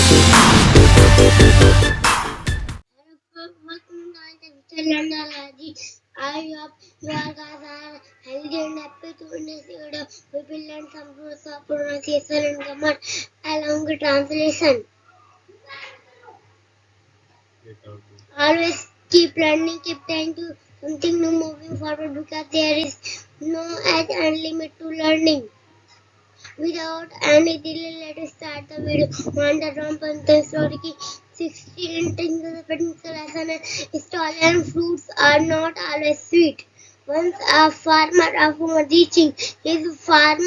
I hope you all guys are healthy and happy to this video. We will learn some rules of pronunciation and grammar along with translation. Always keep learning, keep trying to something new moving forward because there is no age and limit to learning. Without any delay, let us start the video. Wonder Ram Pantha story की 16 things the potential lesson है. Stolen fruits are not always sweet. Once a farmer upon reaching his farm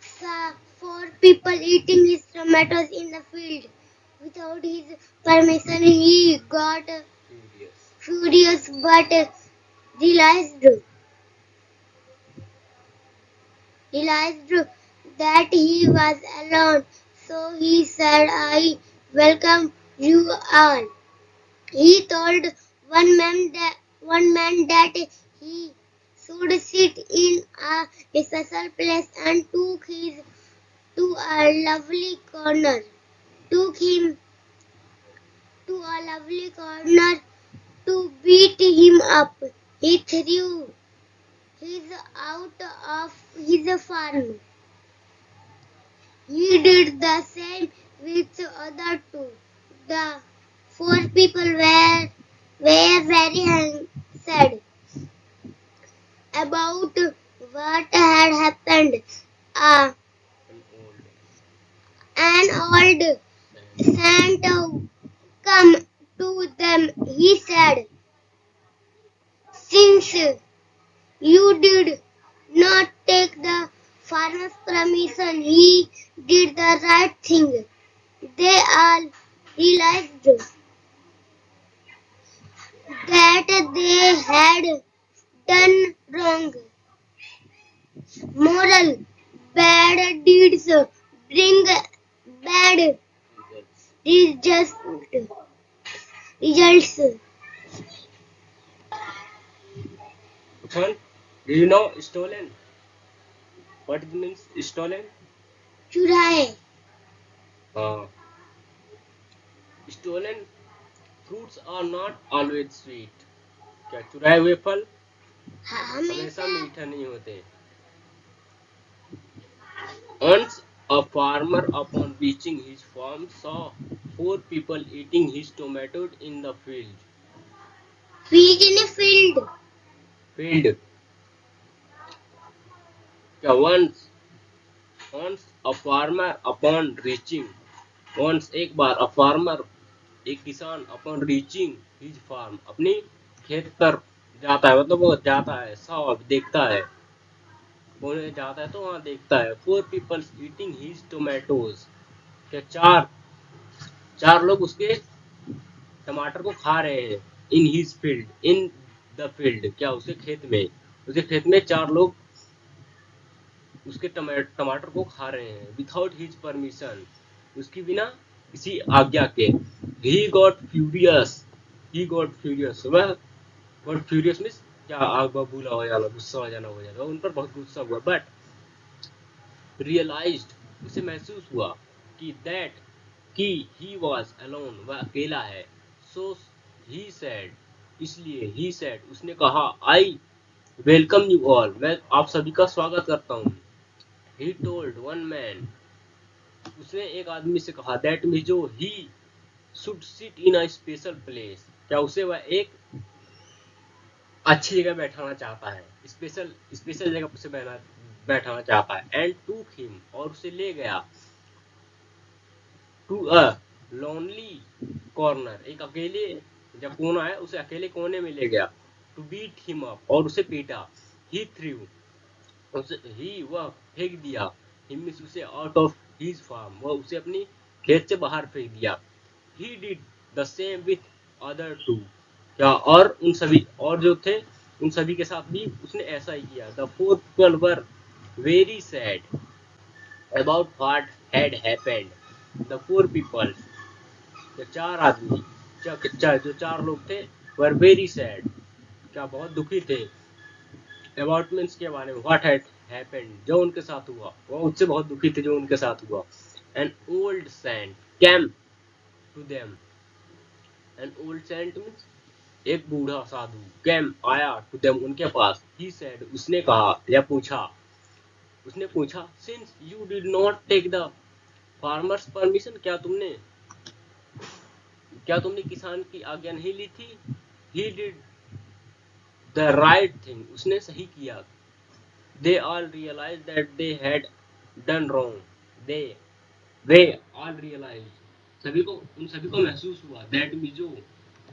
saw 4 people eating his tomatoes in the field. Without his permission, he got furious but realized realized that he was alone, so he said, I welcome you all. He told one man that he should sit in a special place and took his to a lovely corner. Took him to a lovely corner to beat him up. He threw his out of his farm. He did the same with the other two. The 4 people were very sad about what had happened. Uh, an old Santa come to them. He said, since you did not take the farmer's permission, he did the right thing. They all realized that they had done wrong. Moral: bad deeds bring bad results. Fun. Do you know stolen? What it means stolen? चुराए. Stolen fruits are not always sweet. क्या चुराए हुए फल हमेशा मीठा नहीं होते. Once a farmer upon reaching his farm saw 4 people eating his tomatoes in the field. Field in a field. Field. क्या once a farmer upon reaching. Once एक बार a farmer एक किसान upon reaching his farm अपनी खेत पर जाता है, मतलब वो जाता है, saw देखता है, वो जाता है तो वहाँ देखता है 4 people eating his tomatoes. क्या चार लोग उसके टमाटर को खा रहे हैं. In his field, in the field, क्या उसके खेत में 4 लोग उसके टमाटर को खा रहे हैं. विदाउट हिज परमिशन, उसकी बिना किसी आज्ञा के. ही गॉट फ्यूरियस वह गॉट फ्यूरियस मीन्स क्या आग बबूला हो जाना, गुस्सा हो जाना, उन पर बहुत गुस्सा हुआ. बट रियलाइज्ड, उसे महसूस हुआ कि ही वॉज अलोन, वह अकेला है. सो ही सेड, इसलिए ही सेड, उसने कहा, आई वेलकम यू ऑल, मैं आप सभी का स्वागत करता हूँ. He told one man, उसने एक आदमी से कहा, that means जो he should sit in a special place, क्या उसे वह एक अच्छी जगह बैठाना चाहता है, स्पेशल जगह उसे बैठाना चाहता है. And took him, और उसे ले गया to a lonely corner, एक अकेले जब कोना है उसे अकेले कोने में ले गया. To beat him up, और उसे पीटा. He threw, वह फेंक दिया. He means उसे out of his farm, वह उसे अपनी खेत से बाहर फेंक दिया. He did the same with other 2, क्या और उन सभी और जो थे उन सभी के साथ भी उसने ऐसा ही किया. The 4 people were very sad about what had happened. The 4 people, जो 4 आदमी, जो 4 लोग थे, were very sad, क्या बहुत दुखी थे. अबाउट मीन्स के बारे में, व्हाट हैड हैपेंड, जो उनके साथ हुआ, वो उससे बहुत दुखी थे जो उनके साथ हुआ. An old saint came to them. An old saint means एक बूढ़ा साधु came आया to them उनके पास. He said उसने कहा या पूछा since you did not take the farmer's permission क्या तुमने किसान की आज्ञा नहीं ली थी. He did the right thing. उसने सही किया. They all realized that they had done wrong. They all realized उन सभी को महसूस हुआ that जो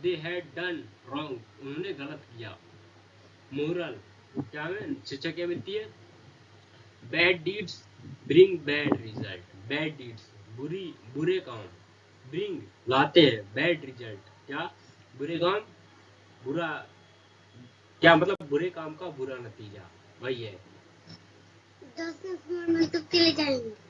they had done wrong उन्होंने गलत किया. Moral क्या है शिक्षा क्या मिलती है. Bad deeds bring bad result. Bad deeds बुरे काम bring लाते हैं bad result. क्या बुरे काम बुरा क्या मतलब बुरे काम का बुरा नतीजा वही है. 10 मिनट में तो चले जाएंगे.